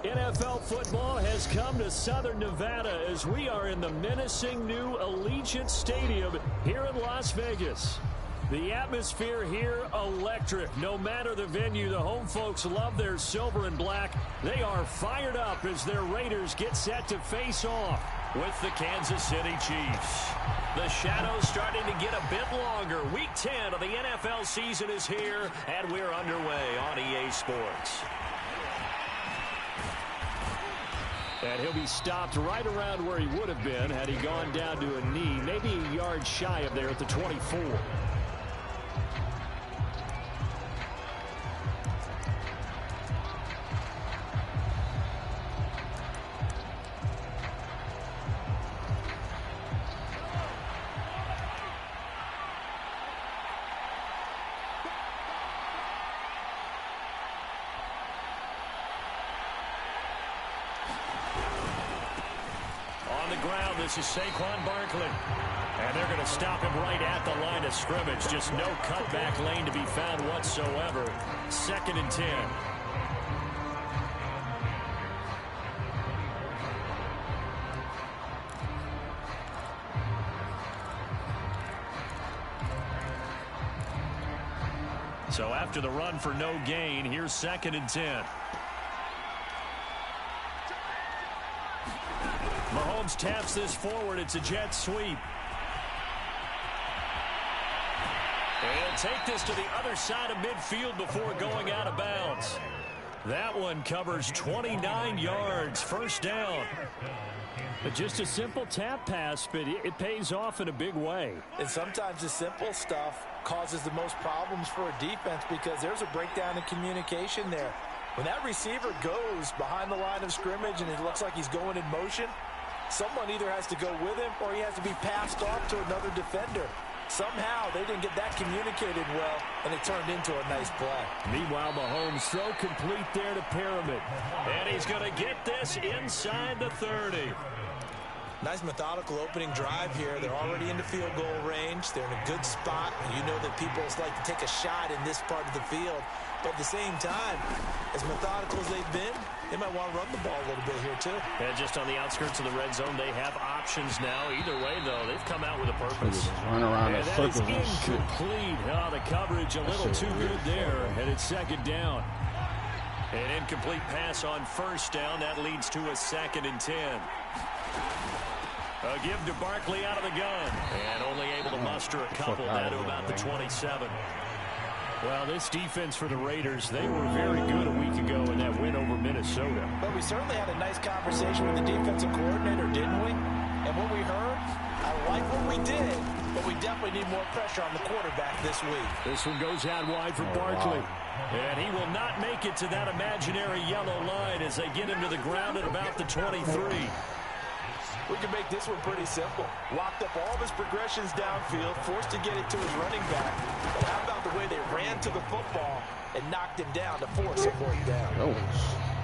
NFL football has come to Southern Nevada as we are in the menacing new Allegiant Stadium here in Las Vegas. The atmosphere here, electric. No matter the venue, the home folks love their silver and black. They are fired up as their Raiders get set to face off with the Kansas City Chiefs. The shadows starting to get a bit longer. Week 10 of the NFL season is here, and we're underway on EA Sports. And he'll be stopped right around where he would have been had he gone down to a knee, maybe a yard shy of there at the 24. This is Saquon Barkley. And they're going to stop him right at the line of scrimmage. Just no cutback lane to be found whatsoever. 2nd and 10. So after the run for no gain, here's 2nd and 10. Mahomes taps this forward. It's a jet sweep. And take this to the other side of midfield before going out of bounds. That one covers 29 yards. 1st down. But just a simple tap pass, but it pays off in a big way. And sometimes the simple stuff causes the most problems for a defense because there's a breakdown in communication there. When that receiver goes behind the line of scrimmage and it looks like he's going in motion, someone either has to go with him or he has to be passed off to another defender. Somehow they didn't get that communicated well, and it turned into a nice play. Meanwhile, Mahomes throw complete there to Pyramid. And he's going to get this inside the 30. Nice methodical opening drive here. They're already into field goal range. They're in a good spot. You know that people like to take a shot in this part of the field. But at the same time, as methodical as they've been, they might want to run the ball a little bit here, too. And just on the outskirts of the red zone, they have options now. Either way, though, they've come out with a purpose. Run around in circles. That is incomplete. Oh, the coverage a little too good there. And it's 2nd down. An incomplete pass on 1st down. That leads to a 2nd and 10. A give to Barkley out of the gun. And only able to muster a couple down to about the 27. Well, this defense for the Raiders, they were very good a week ago in that win over Minnesota. But we certainly had a nice conversation with the defensive coordinator, didn't we? And what we heard, I like what we did, but we definitely need more pressure on the quarterback this week. This one goes out wide for Barkley. Wow. And he will not make it to that imaginary yellow line as they get him to the ground at about the 23. We can make this one pretty simple. Locked up all of his progressions downfield, forced to get it to his running back. But how about the way they ran to the football and knocked him down to force a fourth down?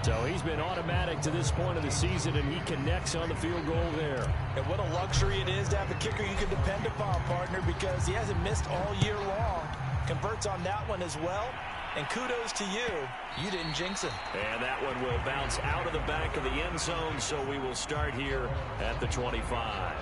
So he's been automatic to this point of the season, and he connects on the field goal there. And what a luxury it is to have a kicker you can depend upon, partner, because he hasn't missed all year long. Converts on that one as well. And kudos to you. You didn't jinx him. And that one will bounce out of the back of the end zone, so we will start here at the 25.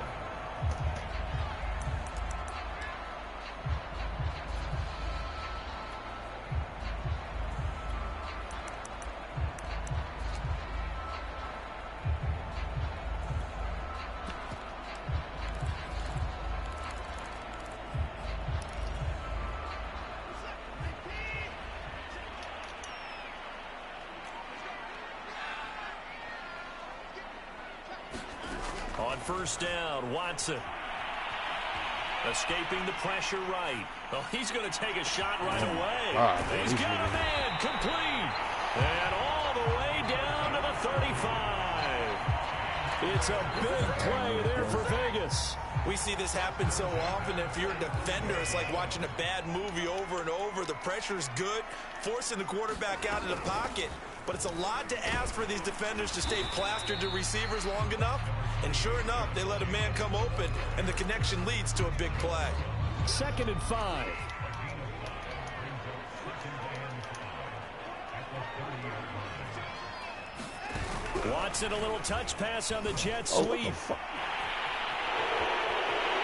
On 1st down, Watson. Escaping the pressure right. Oh, he's going to take a shot right away. He's got a man complete. And all the way down to the 35. It's a big play there for Vegas. We see this happen so often. If you're a defender, it's like watching a bad movie over and over. The pressure's good, forcing the quarterback out of the pocket. But it's a lot to ask for these defenders to stay plastered to receivers long enough. And sure enough, they let a man come open, and the connection leads to a big play. 2nd and 5. Watson, a little touch pass on the jet sweep.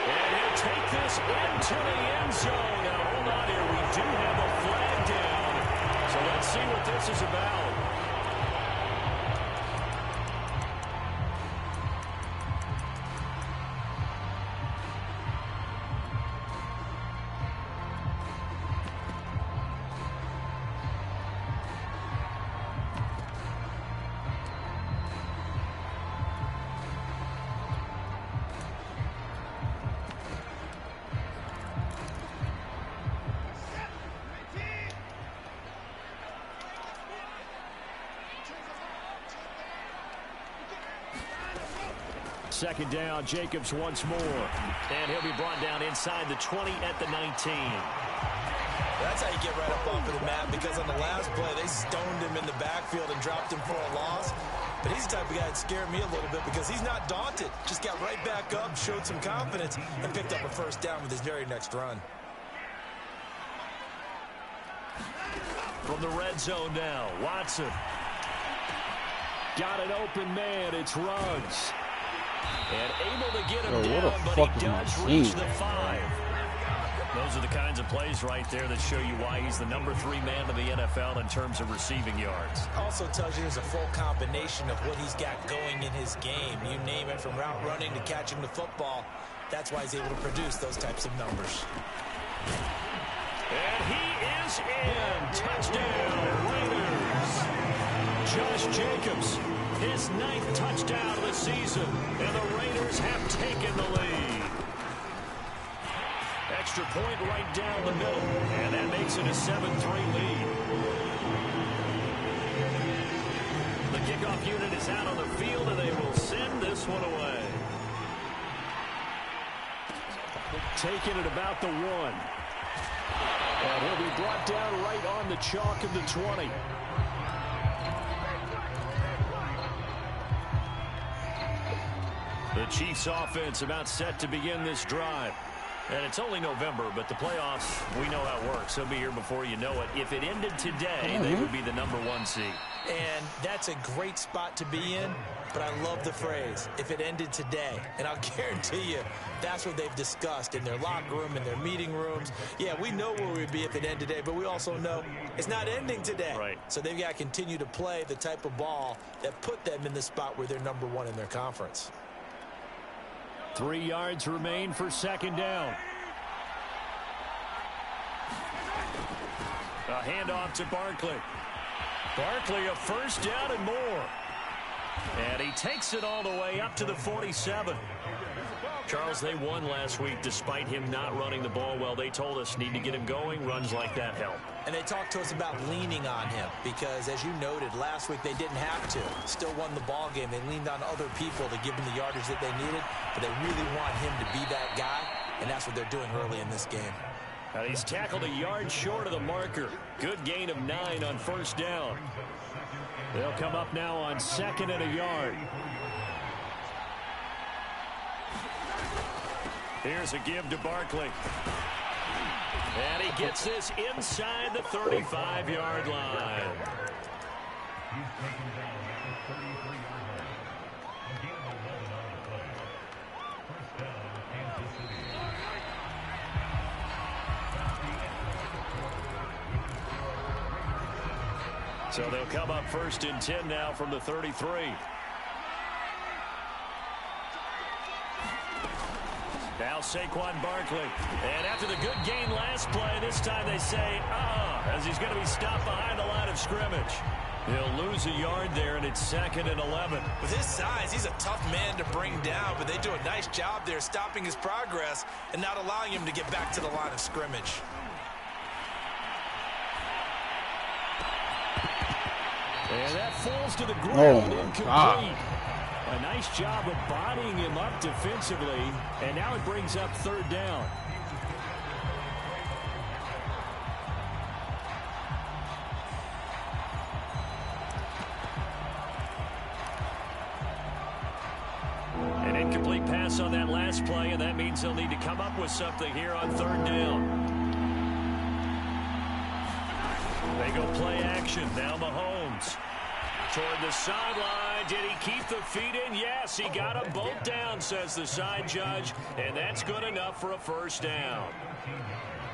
And he'll take this into the end zone. Now, hold on here. We do have a flag down. So let's see what this is about. Second down, Jacobs once more. And he'll be brought down inside the 20 at the 19. That's how you get right up off of the map, because on the last play, they stoned him in the backfield and dropped him for a loss. But he's the type of guy that scared me a little bit because he's not daunted. Just got right back up, showed some confidence, and picked up a first down with his very next run. From the red zone now, Watson. Got an open man, it's Ruggs. And able to get him down, but he does reach the 5. Those are the kinds of plays right there that show you why he's the #3 man in the NFL in terms of receiving yards. Also tells you there's a full combination of what he's got going in his game. You name it, from route running to catching the football. That's why he's able to produce those types of numbers. And he is in. Touchdown, Raiders. Josh Jacobs, his 9th touchdown of the season, and the Raiders have taken the lead. Extra point right down the middle, and that makes it a 7-3 lead. The kickoff unit is out on the field, and they will send this one away. Taking it about the 1. And he'll be brought down right on the chalk of the 20. The Chiefs offense about set to begin this drive. And it's only November, but the playoffs, we know how it works. They'll be here before you know it. If it ended today, they would be the #1 seed. And that's a great spot to be in, but I love the phrase, if it ended today. And I'll guarantee you, that's what they've discussed in their locker room, in their meeting rooms. Yeah, we know where we'd be if it ended today, but we also know it's not ending today. Right. So they've got to continue to play the type of ball that put them in the spot where they're #1 in their conference. 3 yards remain for second down. A handoff to Barkley. Barkley, a first down and more. And he takes it all the way up to the 47. Charles, they won last week despite him not running the ball well. They told us need to get him going. Runs like that help. And they talked to us about leaning on him because, as you noted, last week they didn't have to. Still won the ball game. They leaned on other people to give them the yardage that they needed, but they really want him to be that guy, and that's what they're doing early in this game. And he's tackled a yard short of the marker. Good gain of 9 on first down. They'll come up now on 2nd and a yard. Here's a give to Barkley. And he gets this inside the 35-yard line. So they'll come up 1st and 10 now from the 33. Now Saquon Barkley. And after the good gain last play, this time they say, as he's going to be stopped behind the line of scrimmage. He'll lose a yard there, and it's 2nd and 11. With his size, he's a tough man to bring down, but they do a nice job there stopping his progress and not allowing him to get back to the line of scrimmage. And that falls to the ground, incomplete. A nice job of bodying him up defensively, and now it brings up 3rd down. An incomplete pass on that last play, and that means they'll need to come up with something here on 3rd down. They go play action. Now Mahomes. Toward the sideline. Did he keep the feet in? Yes, he got them both down, says the side judge. And that's good enough for a first down.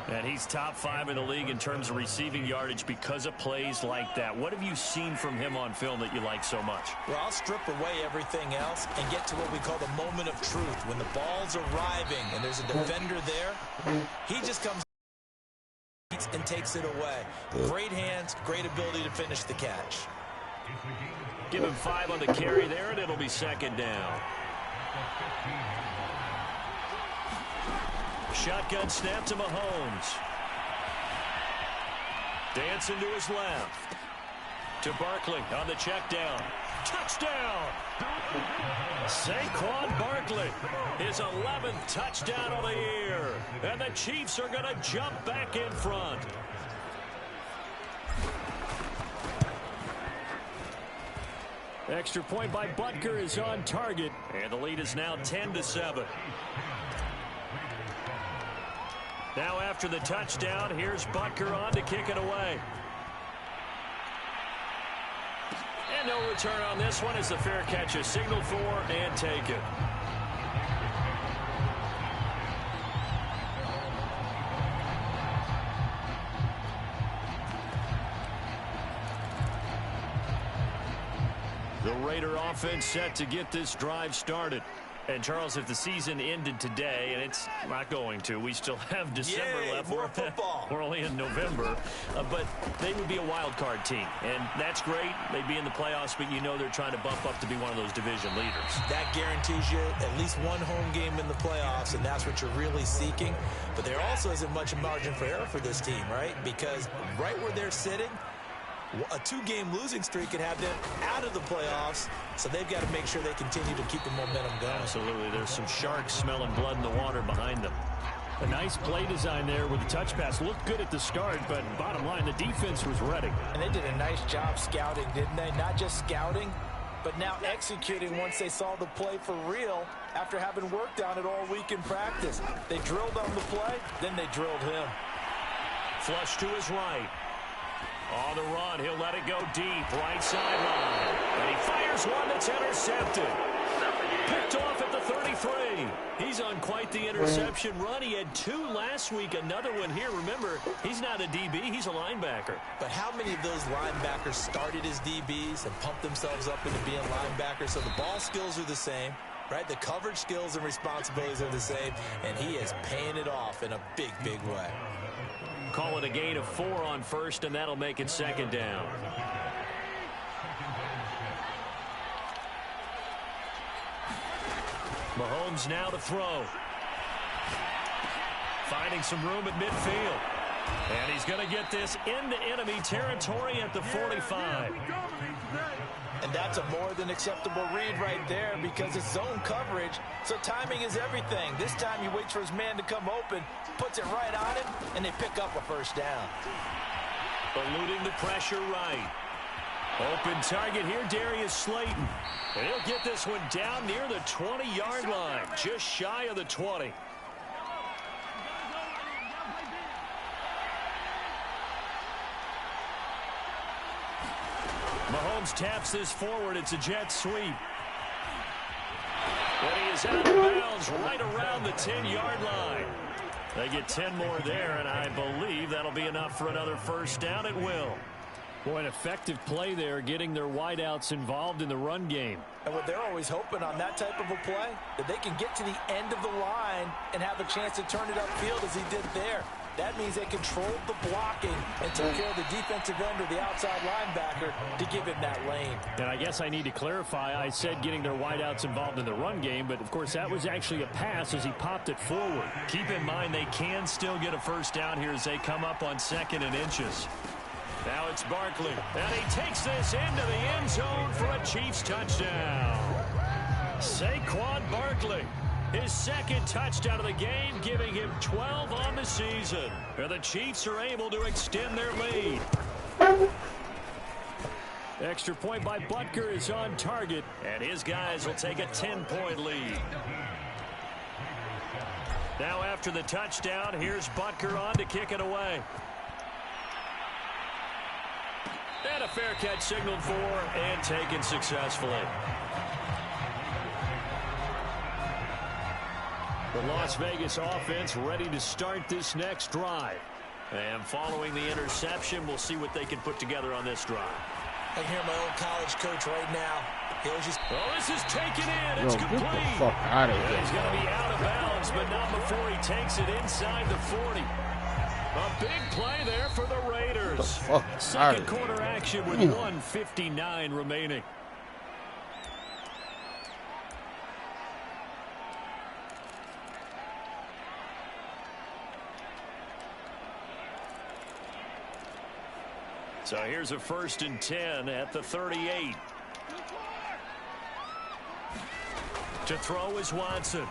And he's top 5 in the league in terms of receiving yardage because of plays like that. What have you seen from him on film that you like so much? Well, I'll strip away everything else and get to what we call the moment of truth. When the ball's arriving and there's a defender there, he just comes and takes it away. Great hands, great ability to finish the catch. Give him 5 on the carry there, and it'll be second down. Shotgun snap to Mahomes. Dancing to his left. To Barkley on the check down. Touchdown! Saquon Barkley, his 11th touchdown of the year. And the Chiefs are going to jump back in front. Extra point by Butker is on target. And the lead is now 10-7. Now after the touchdown, here's Butker on to kick it away. And no return on this one as the fair catch is signaled for and taken. The Raider offense set to get this drive started. And, Charles, if the season ended today, and it's not going to, we still have December left. More football. We're only in November. But they would be a wild card team. And that's great. They'd be in the playoffs, but you know they're trying to bump up to be one of those division leaders. That guarantees you at least one home game in the playoffs, and that's what you're really seeking. But there also isn't much margin for error for this team, right? Because right where they're sitting, a 2-game losing streak could have them out of the playoffs, so they've got to make sure they continue to keep the momentum going. Absolutely. There's some sharks smelling blood in the water behind them. A nice play design there with the touch pass. Looked good at the start, but bottom line, the defense was ready. And they did a nice job scouting, didn't they? Not just scouting, but now executing once they saw the play for real after having worked on it all week in practice. They drilled on the play, then they drilled him. Flush to his right. On the run, he'll let it go deep, right sideline. And he fires one that's intercepted. Picked off at the 33. He's on quite the interception run. He had 2 last week, another one here. Remember, he's not a DB, he's a linebacker. But how many of those linebackers started as DBs and pumped themselves up into being linebackers? So the ball skills are the same, right? The coverage skills and responsibilities are the same, and he is paying it off in a big, big way. Call it a gain of 4 on first, and that'll make it second down. Mahomes now to throw. Finding some room at midfield. And he's going to get this into enemy territory at the 45. And that's a more than acceptable read right there because it's zone coverage, so timing is everything. This time he waits for his man to come open, puts it right on him, and they pick up a first down. Eluding the pressure right. Open target here, Darius Slayton. And he'll get this one down near the 20-yard line, just shy of the 20. Mahomes taps this forward. It's a jet sweep. And he is out of bounds right around the 10-yard line. They get 10 more there, and I believe that'll be enough for another first down at will. Boy, an effective play there, getting their wideouts involved in the run game. And what they're always hoping on that type of a play, that they can get to the end of the line and have a chance to turn it upfield as he did there. That means they controlled the blocking and took care of the defensive end or the outside linebacker to give him that lane. And I guess I need to clarify, I said getting their wideouts involved in the run game, but of course that was actually a pass as he popped it forward. Keep in mind they can still get a first down here as they come up on 2nd and inches. Now it's Barkley, and he takes this into the end zone for a Chiefs touchdown. Saquon Barkley, his 2nd touchdown of the game, giving him 12 on the season. And the Chiefs are able to extend their lead. Extra point by Butker is on target, and his guys will take a 10-point lead. Now after the touchdown, here's Butker on to kick it away. And a fair catch signaled for and taken successfully. The Las Vegas offense ready to start this next drive. And following the interception, we'll see what they can put together on this drive. I can hear my old college coach right now. Oh, this is taken in. It's complete. Get the fuck out of here. He's going to be out of bounds, but not before he takes it inside the 40. A big play there for the Raiders. Second quarter action with 1:59 remaining. So here's a 1st and 10 at the 38. To throw is Watson.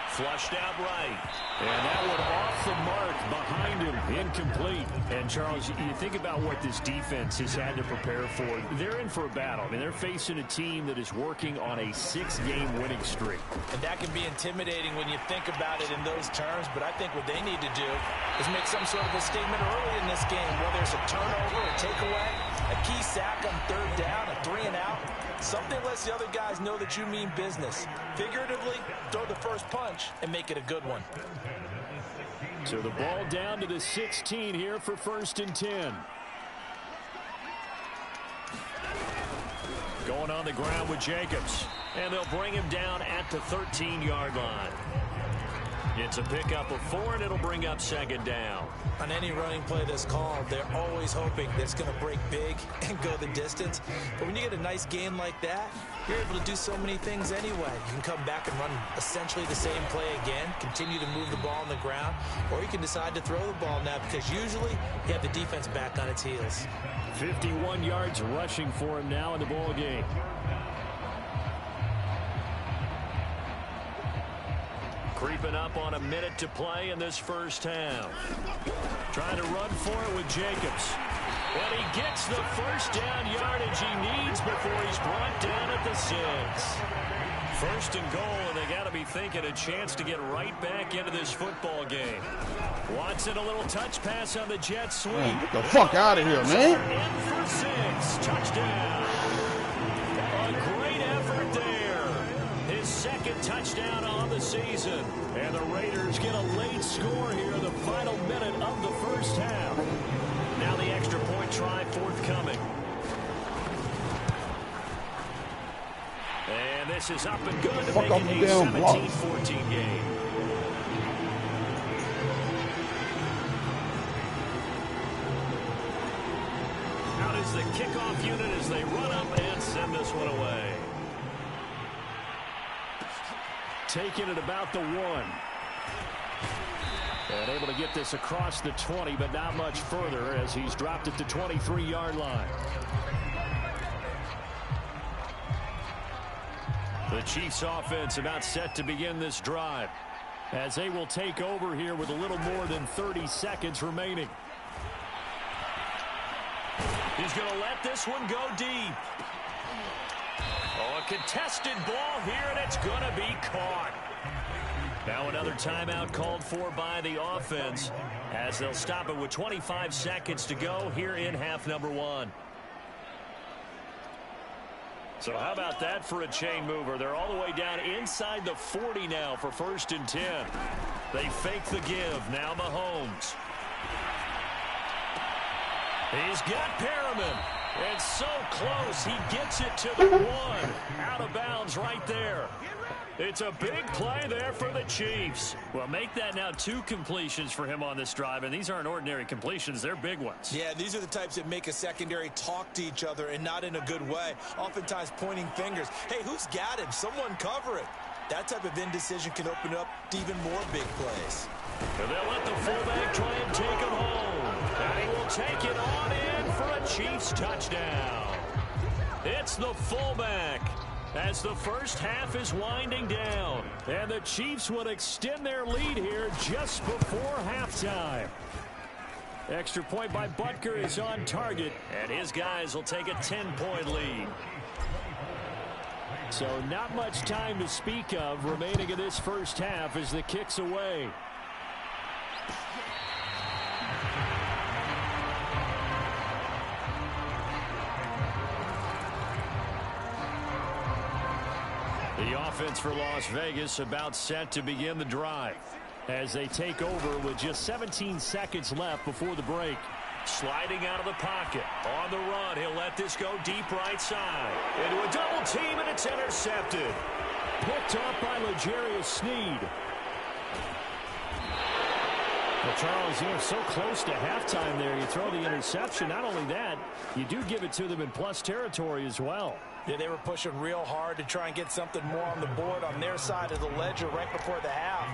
Flushed out right. And that one off the mark behind him. Incomplete. And, Charles, you think about what this defense has had to prepare for. They're in for a battle. I mean, they're facing a team that is working on a 6-game winning streak. And that can be intimidating when you think about it in those terms. But I think what they need to do is make some sort of a statement early in this game, whether it's a turnover, a takeaway, a key sack on 3rd down, a 3-and-out. Something lets the other guys know that you mean business. Figuratively, throw the first punch and make it a good one. So the ball down to the 16 here for 1st and 10. Going on the ground with Jacobs. And they'll bring him down at the 13-yard line. It's a pickup of 4, and it'll bring up 2nd down. On any running play that's called, they're always hoping that it's going to break big and go the distance. But when you get a nice game like that, you're able to do so many things anyway. You can come back and run essentially the same play again, continue to move the ball on the ground, or you can decide to throw the ball now because usually you have the defense back on its heels. 51 yards rushing for him now in the ball game. Creeping up on a minute to play in this first half. Trying to run for it with Jacobs. And he gets the first down yardage he needs before he's brought down at the 6. 1st and goal, and they got to be thinking a chance to get right back into this football game. Watson, a little touch pass on the jet sweep. Get the fuck out of here, man. In for 6. Touchdown. A great effort there. His 2nd touchdown on the season. And the Raiders get a late score here in the final minute of the first half. Now the extra point try forthcoming. And this is up and good to make it a 17-14 game. Out is the kickoff unit as they run up and send this one away. Taking it about the 1. And able to get this across the 20, but not much further as he's dropped at the 23-yard line. The Chiefs offense about set to begin this drive as they will take over here with a little more than 30 seconds remaining. He's going to let this one go deep. Oh, a contested ball here, and it's going to be caught. Now another timeout called for by the offense as they'll stop it with 25 seconds to go here in half number 1. So how about that for a chain mover? They're all the way down inside the 40 now for 1st and 10. They fake the give. Now Mahomes. He's got Perriman. It's so close. He gets it to the 1. Out of bounds right there. It's a big play there for the Chiefs. Well, make that now 2 completions for him on this drive, and these aren't ordinary completions. They're big ones. Yeah, these are the types that make a secondary talk to each other and not in a good way. Oftentimes pointing fingers. Hey, who's got him? Someone cover it. That type of indecision can open up to even more big plays. And they'll let the fullback try and take him home. And he will take it on in for a Chiefs touchdown. It's the fullback as the first half is winding down. And the Chiefs will extend their lead here just before halftime. Extra point by Butker is on target, and his guys will take a 10-point lead. So not much time to speak of remaining in this first half as the kick's away. The offense for Las Vegas about set to begin the drive as they take over with just 17 seconds left before the break. Sliding out of the pocket. On the run, he'll let this go deep right side. Into a double team, and it's intercepted. Picked up by L'Jarius Sneed. Well, Charles, you know, so close to halftime there. You throw the interception. Not only that, you do give it to them in plus territory as well. Yeah, they were pushing real hard to try and get something more on the board on their side of the ledger right before the half.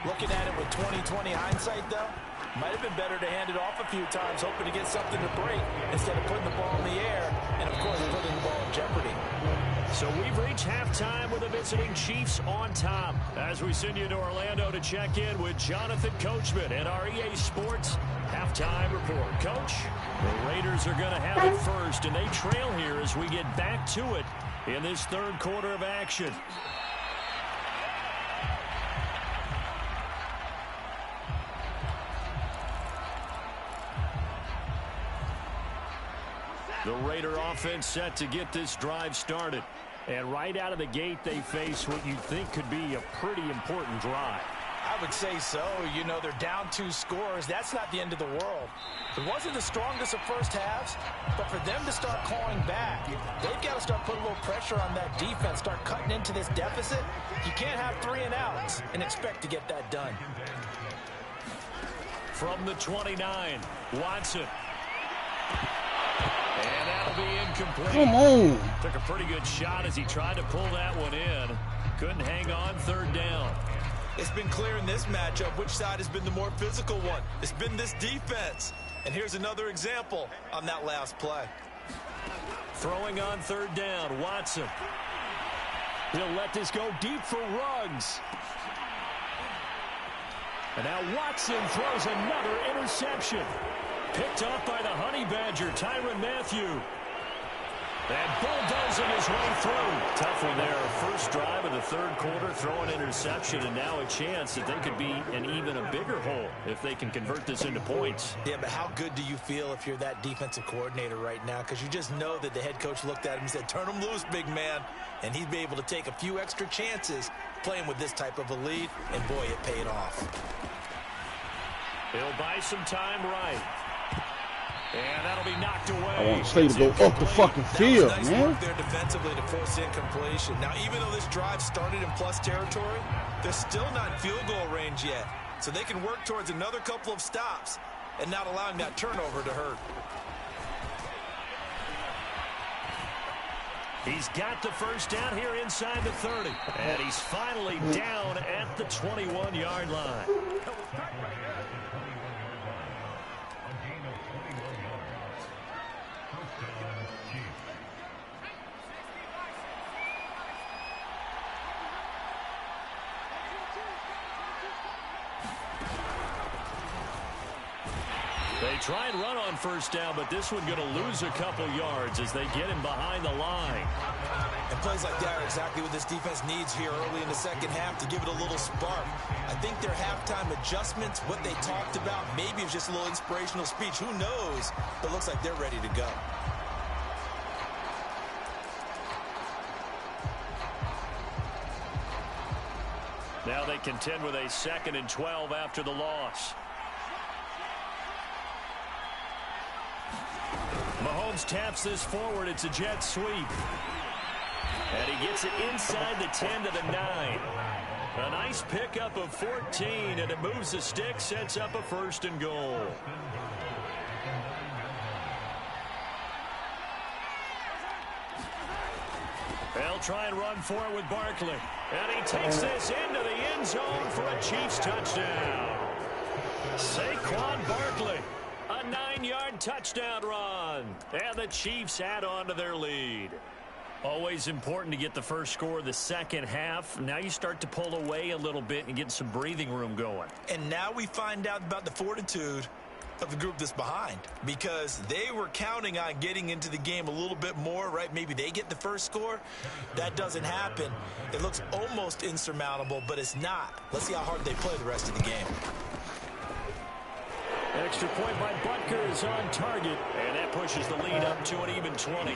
Looking at it with 20/20 hindsight, though, might have been better to hand it off a few times, hoping to get something to break instead of putting the ball in the air and, of course, putting the ball in jeopardy. So we've reached halftime with the visiting Chiefs on top. As we send you to Orlando to check in with Jonathan Coachman at our EA Sports Halftime Report. Coach, the Raiders are going to have it first, and they trail here as we get back to it in this third quarter of action. The Raider offense set to get this drive started. And right out of the gate, they face what you'd think could be a pretty important drive. I would say so. You know, they're down 2 scores. That's not the end of the world. It wasn't the strongest of first halves, but for them to start clawing back, they've got to start putting a little pressure on that defense, start cutting into this deficit. You can't have 3 and outs and expect to get that done. From the 29, Watson. And that'll be incomplete. Come on. Took a pretty good shot as he tried to pull that one in. Couldn't hang on, third down. It's been clear in this matchup which side has been the more physical one. It's been this defense. And here's another example on that last play. Throwing on third down, Watson. He'll let this go deep for Ruggs. And now Watson throws another interception. Picked up by the Honey Badger, Tyrann Mathieu. And bulldozing his way through. Tough one there. First drive of the third quarter, throwing interception, and now a chance that they could be in even a bigger hole if they can convert this into points. Yeah, but how good do you feel if you're that defensive coordinator right now? Because you just know that the head coach looked at him and said, turn him loose, big man. And he'd be able to take a few extra chances playing with this type of a lead, and boy, it paid off. He'll buy some time right. And that'll be knocked away. I want Slay to go up the fucking field, nice man. Work there defensively to force incompletion. Now, even though this drive started in plus territory, they're still not in field goal range yet. So they can work towards another couple of stops and not allowing that turnover to hurt. He's got the first down here inside the 30. And he's finally down at the 21-yard line. They try and run on first down, but this one going to lose a couple yards as they get him behind the line. And plays like that are exactly what this defense needs here early in the second half to give it a little spark. I think their halftime adjustments, what they talked about, maybe it's just a little inspirational speech. Who knows? But it looks like they're ready to go. Now they contend with a 2nd and 12 after the loss. Mahomes taps this forward. It's a jet sweep. And he gets it inside the 10 to the 9. A nice pickup of 14, and it moves the stick, sets up a 1st and goal. They'll try and run for it with Barkley. And he takes this into the end zone for a Chiefs touchdown. Saquon Barkley. A 9-yard touchdown run. And the Chiefs add on to their lead. Always important to get the first score of the second half. Now you start to pull away a little bit and get some breathing room going. And now we find out about the fortitude of the group that's behind, because they were counting on getting into the game a little bit more, right? Maybe they get the first score. That doesn't happen. It looks almost insurmountable, but it's not. Let's see how hard they play the rest of the game. Extra point by Butker is on target, and that pushes the lead up to an even 20.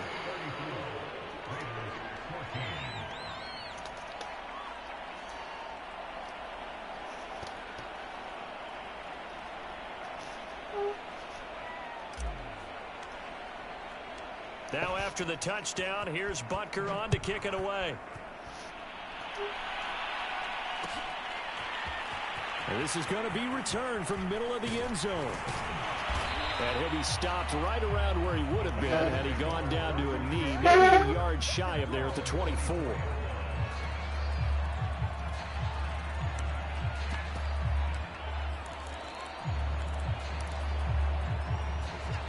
after the touchdown, here's Butker on to kick it away. And this is going to be returned from middle of the end zone. And he'll be stopped right around where he would have been had he gone down to a knee, maybe a yard shy of there at the 24.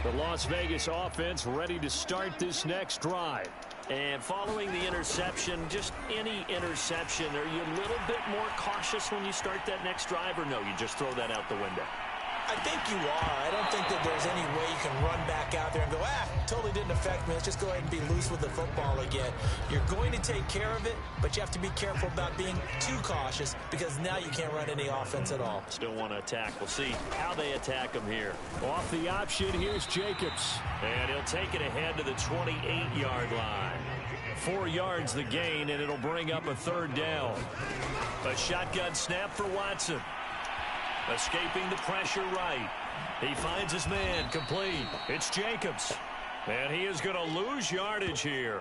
The Las Vegas offense ready to start this next drive. And following the interception, just any interception, are you a little bit more cautious when you start that next drive, or no, you just throw that out the window? I think you are. I don't think that there's any way you can run back out there and go, totally didn't affect me. Let's just go ahead and be loose with the football again. You're going to take care of it, but you have to be careful about being too cautious because now you can't run any offense at all. Still want to attack. We'll see how they attack him here. Off the option, here's Jacobs. And he'll take it ahead to the 28-yard line. 4 yards the gain, and it'll bring up a third down. A shotgun snap for Watson. Escaping the pressure right. He finds his man complete. It's Jacobs. And he is going to lose yardage here.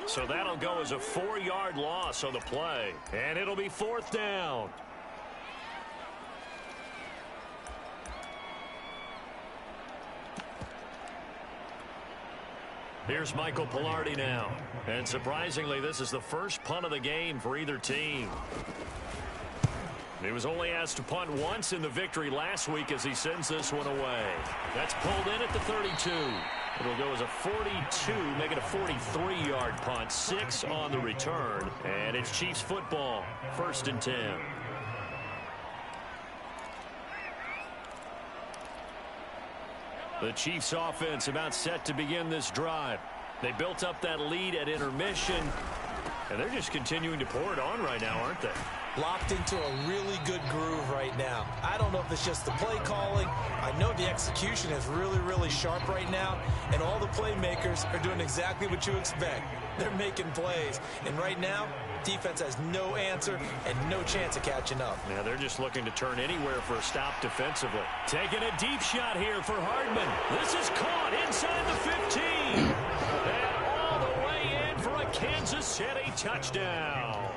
So that'll go as a 4-yard loss on the play. And it'll be 4th down. Here's Michael Pilardi now. And surprisingly, this is the first punt of the game for either team. He was only asked to punt once in the victory last week as he sends this one away. That's pulled in at the 32. It'll go as a 42, make it a 43-yard punt. 6 on the return. And it's Chiefs football. 1st and 10. The Chiefs offense about set to begin this drive. They built up that lead at intermission, and they're just continuing to pour it on right now, aren't they? Locked into a really good groove right now. I don't know if it's just the play calling. I know the execution is really, really sharp right now, and all the playmakers are doing exactly what you expect. They're making plays, and right now, defense has no answer and no chance of catching up. Yeah, they're just looking to turn anywhere for a stop defensively. Taking a deep shot here for Hardman. This is caught inside the 15. And all the way in for a Kansas City touchdown.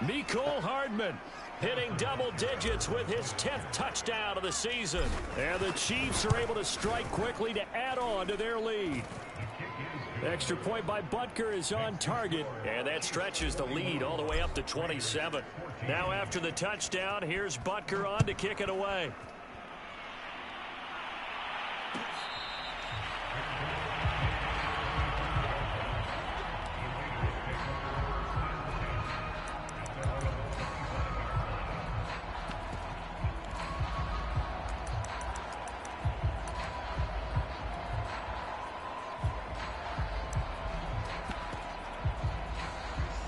Mecole Hardman hitting double digits with his 10th touchdown of the season. And the Chiefs are able to strike quickly to add on to their lead. Extra point by Butker is on target, and that stretches the lead all the way up to 27. Now after the touchdown, here's Butker on to kick it away.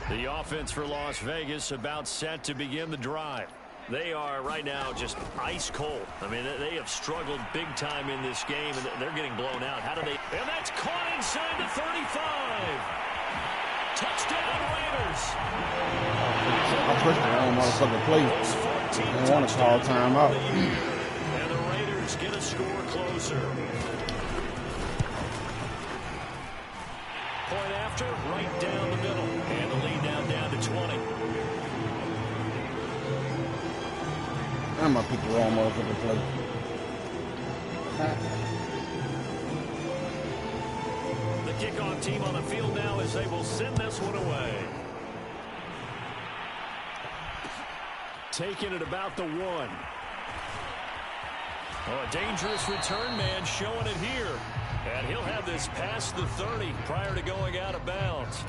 The offense for Las Vegas about set to begin the drive. They are right now just ice cold. I mean, they have struggled big time in this game, and they're getting blown out. How do they? And that's caught inside the 35. Touchdown Raiders. I pushed the wrong motherfucking play. I want to call timeout. And the Raiders get a score closer. Point after, right down the middle. And the lead down to 20. I'm going to pick the wrong motherfucking play. The kickoff team on the field now as they will send this one away. Taking it about the 1. Oh, a dangerous return man showing it here. And he'll have this past the 30 prior to going out of bounds.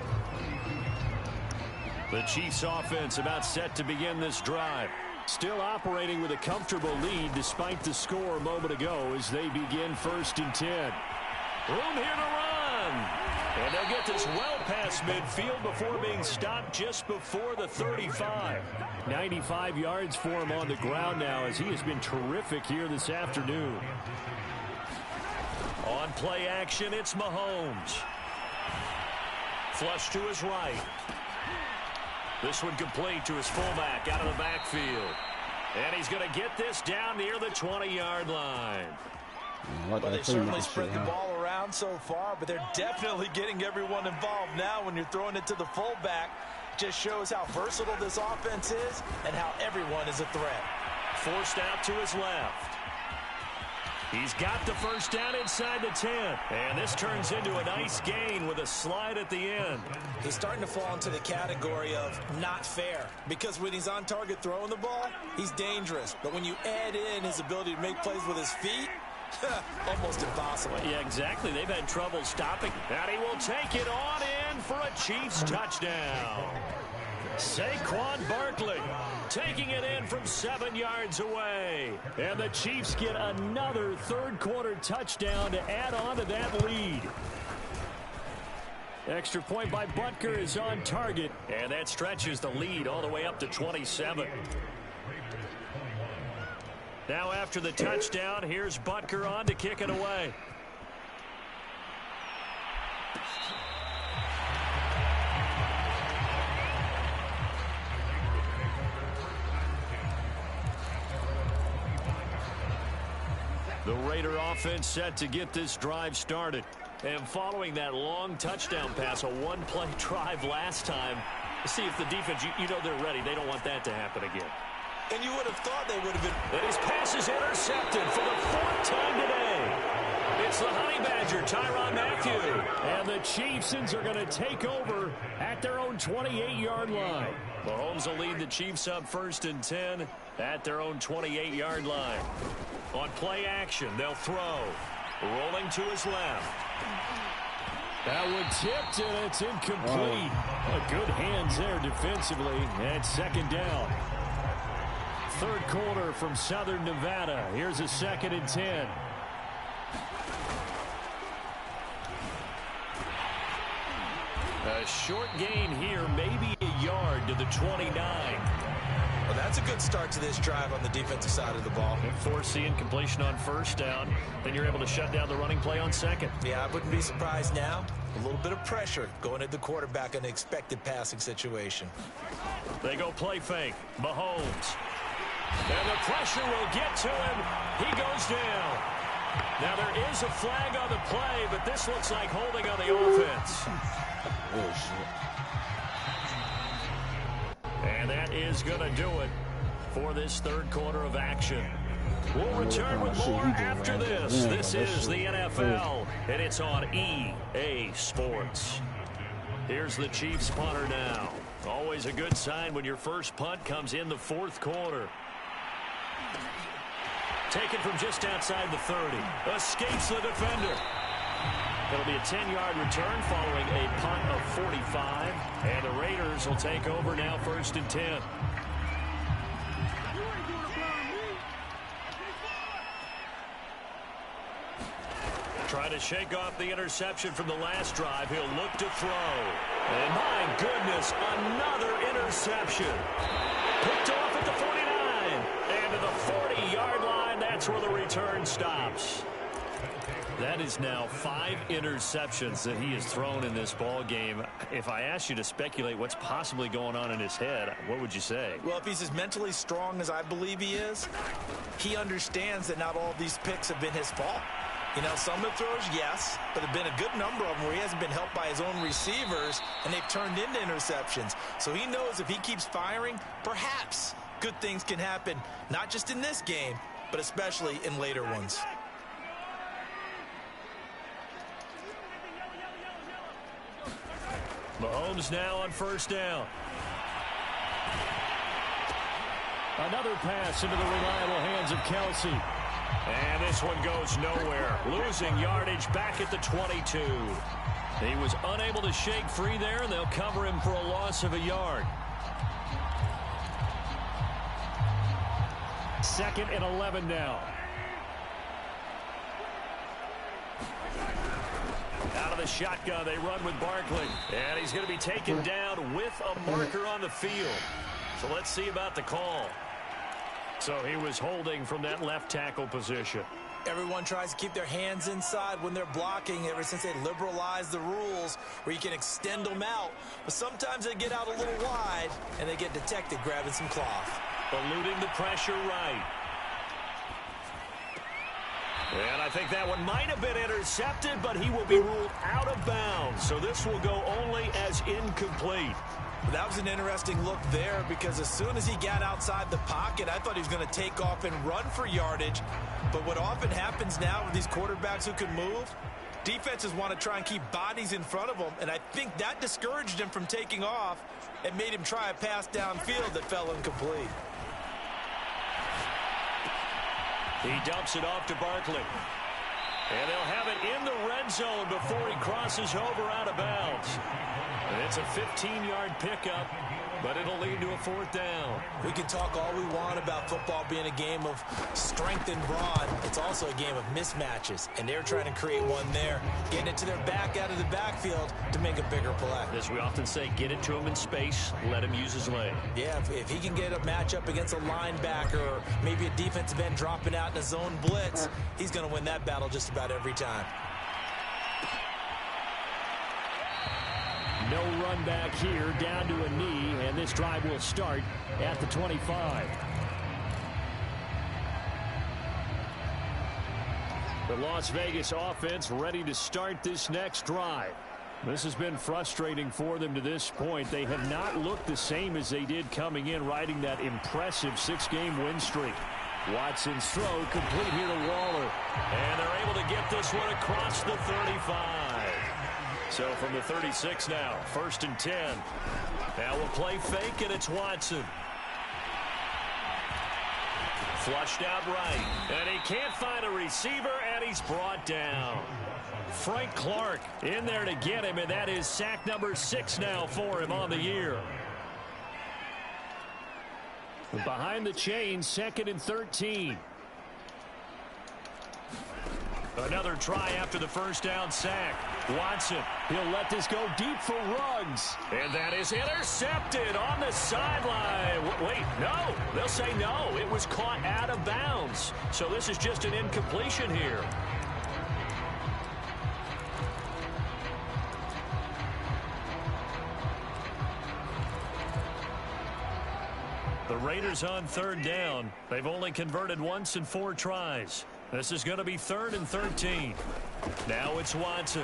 The Chiefs offense about set to begin this drive. Still operating with a comfortable lead despite the score a moment ago as they begin 1st and 10. Room here to run. And they'll get this well past midfield before being stopped just before the 35. 95 yards for him on the ground now as he has been terrific here this afternoon. On play action, it's Mahomes. Flush to his right. This one complete to his fullback out of the backfield. And he's going to get this down near the 20-yard line. Like well, they certainly spread the ball around so far, but they're definitely getting everyone involved now when you're throwing it to the fullback. Just shows how versatile this offense is and how everyone is a threat. Forced out to his left. He's got the first down inside the 10. And this turns into a nice gain with a slide at the end. He's starting to fall into the category of not fair, because when he's on target throwing the ball, he's dangerous. But when you add in his ability to make plays with his feet, almost impossible. Well, yeah, exactly. They've had trouble stopping. And he will take it on in for a Chiefs touchdown. Saquon Barkley taking it in from 7 yards away. And the Chiefs get another third-quarter touchdown to add on to that lead. Extra point by Butker is on target. And that stretches the lead all the way up to 27. Now after the touchdown, here's Butker on to kick it away. The Raider offense set to get this drive started. And following that long touchdown pass, a one-play drive last time, see if the defense, you know they're ready. They don't want that to happen again. And you would have thought they would have been. And his pass is intercepted for the 4th time today. It's the Honey Badger, Tyrann Mathieu. And the Chiefs are going to take over at their own 28-yard line. Mahomes will lead the Chiefs up 1st and 10 at their own 28-yard line. On play action, they'll throw. Rolling to his left. That one tipped, and it's incomplete. Good hands there defensively. And 2nd down. 3rd quarter from Southern Nevada. Here's a 2nd and 10. A short gain here, maybe a yard to the 29. Well, that's a good start to this drive on the defensive side of the ball. Force the incompletion on 1st down. Then you're able to shut down the running play on 2nd. Yeah, I wouldn't be surprised now. A little bit of pressure going at the quarterback in an expected passing situation. They go play fake. Mahomes. And the pressure will get to him. He goes down. Now there is a flag on the play, but this looks like holding on the offense. Oh, shit. And that is going to do it for this 3rd quarter of action. We'll return with more after this. This is the NFL, and it's on EA Sports. Here's the Chiefs punter now. Always a good sign when your first punt comes in the 4th quarter. Taken from just outside the 30. Escapes the defender. It'll be a 10-yard return following a punt of 45. And the Raiders will take over now 1st and 10. Try to shake off the interception from the last drive. He'll look to throw. And my goodness, another interception. Picked off at the 49. And to the 40-yard line, that's where the return stops. That is now 5 interceptions that he has thrown in this ball game. If I asked you to speculate what's possibly going on in his head, what would you say? Well, if he's as mentally strong as I believe he is, he understands that not all of these picks have been his fault. You know, some of the throws, yes, but there have been a good number of them where he hasn't been helped by his own receivers, and they've turned into interceptions. So he knows if he keeps firing, perhaps good things can happen, not just in this game, but especially in later ones. Mahomes now on 1st down. Another pass into the reliable hands of Kelsey. And this one goes nowhere. Losing yardage back at the 22. He was unable to shake free there, and they'll cover him for a loss of a yard. 2nd and 11 now. Out of the shotgun, they run with Barkley. And he's going to be taken down with a marker on the field. So let's see about the call. So he was holding from that left tackle position. Everyone tries to keep their hands inside when they're blocking ever since they liberalized the rules where you can extend them out. But sometimes they get out a little wide and they get detected grabbing some cloth. Eluding the pressure right. And I think that one might have been intercepted, but he will be ruled out of bounds. So this will go only as incomplete. That was an interesting look there because as soon as he got outside the pocket, I thought he was going to take off and run for yardage. But what often happens now with these quarterbacks who can move, defenses want to try and keep bodies in front of them, and I think that discouraged him from taking off and made him try a pass downfield that fell incomplete. He dumps it off to Barkley. And they'll have it in the red zone before he crosses over out of bounds. And it's a 15-yard pickup, but it'll lead to a fourth down. We can talk all we want about football being a game of strength and brawn. It's also a game of mismatches, and they're trying to create one there, getting it to their back out of the backfield to make a bigger play. As we often say, get it to him in space, let him use his leg. Yeah, if he can get a matchup against a linebacker or maybe a defensive end dropping out in a zone blitz, he's going to win that battle just about every time. No run back here, down to a knee, and this drive will start at the 25. The Las Vegas offense ready to start this next drive. This has been frustrating for them to this point. They have not looked the same as they did coming in, riding that impressive 6-game win streak. Watson's throw complete here to Waller. And they're able to get this one across the 35. So from the 36 now, 1st and 10. Now we'll play fake, and it's Watson. Flushed out right. And he can't find a receiver, and he's brought down. Frank Clark in there to get him, and that is sack number 6 now for him on the year. Behind the chains, 2nd and 13. Another try after the first down sack. Watson, he'll let this go deep for Ruggs. And that is intercepted on the sideline. Wait, no. They'll say no. It was caught out of bounds. So this is just an incompletion here. The Raiders on 3rd down. They've only converted once in 4 tries. This is going to be 3rd and 13. Now it's Watson.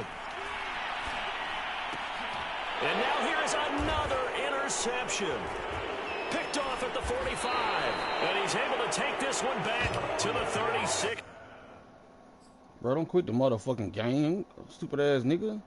And now here is another interception. Picked off at the 45. And he's able to take this one back to the 36. Bro, don't quit the motherfucking game. Stupid ass nigga.